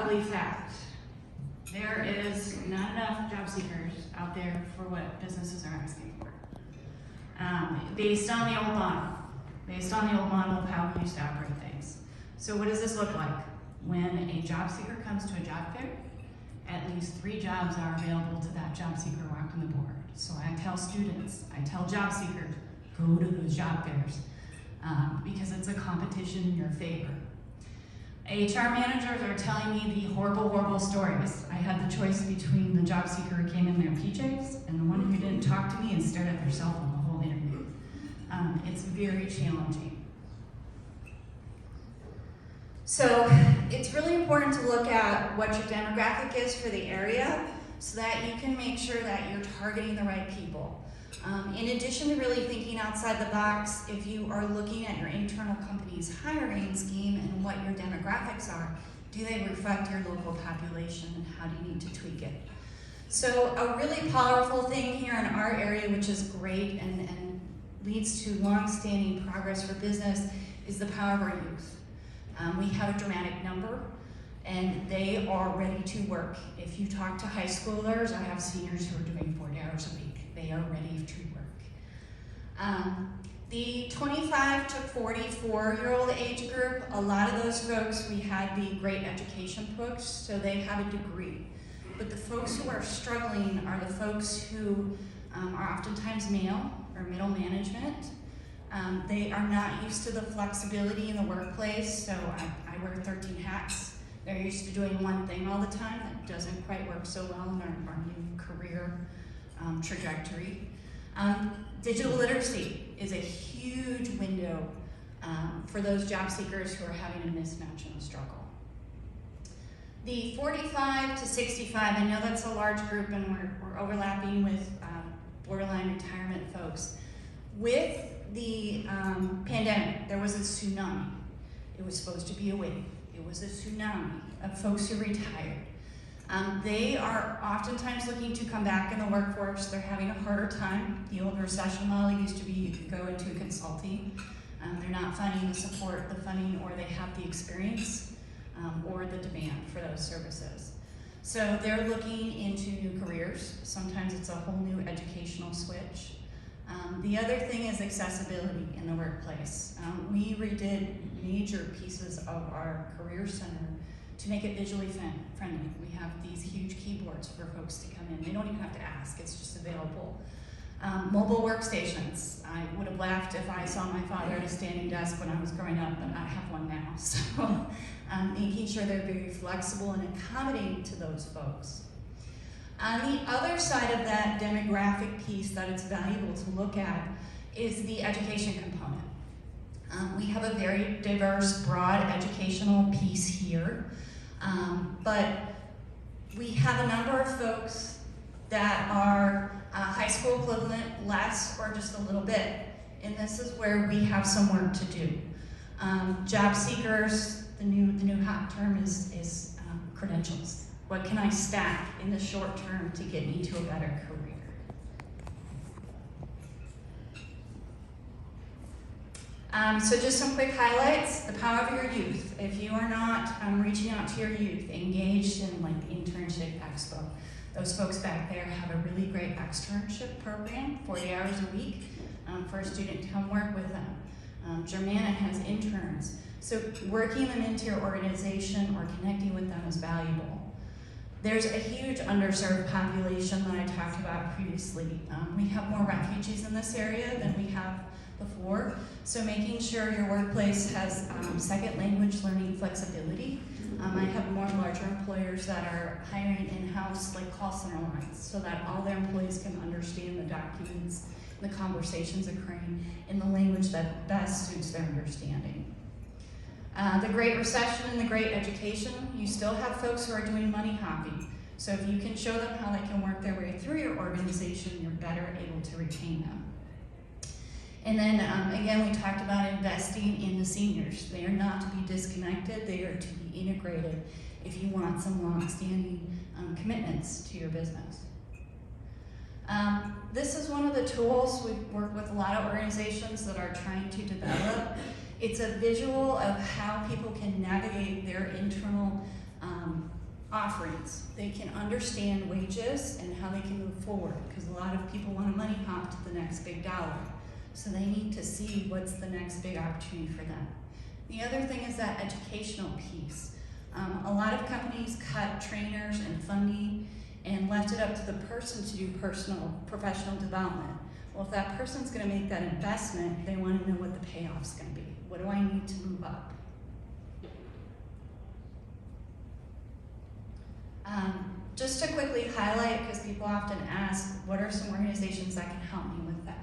ugly fact. There is not enough job seekers out there for what businesses are asking for. Based on the old model of how we used to operate things. So what does this look like? When a job seeker comes to a job fair, at least 3 jobs are available to that job seeker walking the board. So I tell students, I tell job seekers, go to those job fairs because it's a competition in your favor. HR managers are telling me the horrible, horrible stories. I had the choice between the job seeker who came in their PJs and the one who didn't talk to me and stared at their cell phone the whole interview. It's very challenging. So it's really important to look at what your demographic is for the area so that you can make sure that you're targeting the right people. In addition to really thinking outside the box, if you are looking at your internal company's hiring scheme and what your demographics are, do they reflect your local population and how do you need to tweak it? So a really powerful thing here in our area, which is great and leads to long-standing progress for business, is the power of our youth. We have a dramatic number and they are ready to work. If you talk to high schoolers, I have seniors who are doing 40 hours a week. They are ready to work. The 25 to 44-year-old age group, a lot of those folks, we had the great education push, so they have a degree. But the folks who are struggling are the folks who are oftentimes male or middle management. They are not used to the flexibility in the workplace, so I wear 13 hats. They're used to doing one thing all the time. That doesn't quite work so well in our new career trajectory. Digital literacy is a huge window for those job seekers who are having a mismatch and a struggle. The 45 to 65, I know that's a large group and we're overlapping with borderline retirement folks. With the pandemic, there was a tsunami. It was supposed to be a wave. It was a tsunami of folks who retired. They are oftentimes looking to come back in the workforce. They're having a harder time. The old recession model used to be you could go into consulting. They're not finding the support, the funding, or they have the experience or the demand for those services. So they're looking into new careers. Sometimes it's a whole new educational switch. The other thing is accessibility in the workplace. We redid major pieces of our career center to make it visually friendly. We have these huge keyboards for folks to come in. They don't even have to ask, it's just available. Mobile workstations. I would have laughed if I saw my father at a standing desk when I was growing up, but I have one now. So making sure they're very flexible and accommodating to those folks. On the other side of that demographic piece that it's valuable to look at is the education component. We have a very diverse, broad educational piece here, but we have a number of folks that are high school equivalent, less, or just a little bit, and this is where we have some work to do. Job seekers, the new hot term is credentials. What can I stack in the short term to get me to a better career? So just some quick highlights. The power of your youth. If you are not reaching out to your youth, engaged in like internship expo, those folks back there have a really great externship program, 40 hours a week for a student to come work with them. Germana has interns. So working them into your organization or connecting with them is valuable. There's a huge underserved population that I talked about previously. We have more refugees in this area than we have before, so making sure your workplace has second language learning flexibility. I have more larger employers that are hiring in-house like call center lines so that all their employees can understand the documents and the conversations occurring in the language that best suits their understanding. The Great Recession and the Great Education, you still have folks who are doing money hopping. So if you can show them how they can work their way through your organization, you're better able to retain them. And then again, we talked about investing in the seniors. They are not to be disconnected, they are to be integrated if you want some long-standing commitments to your business. This is one of the tools. We work with a lot of organizations that are trying to develop. It's a visual of how people can navigate their internal offerings. They can understand wages and how they can move forward, because a lot of people want to money hop to the next big dollar. So they need to see what's the next big opportunity for them. The other thing is that educational piece. A lot of companies cut trainers and funding and left it up to the person to do professional development. Well, if that person's going to make that investment, they want to know what the payoff's going to be. What do I need to move up? Just to quickly highlight, because people often ask, what are some organizations that can help me with that?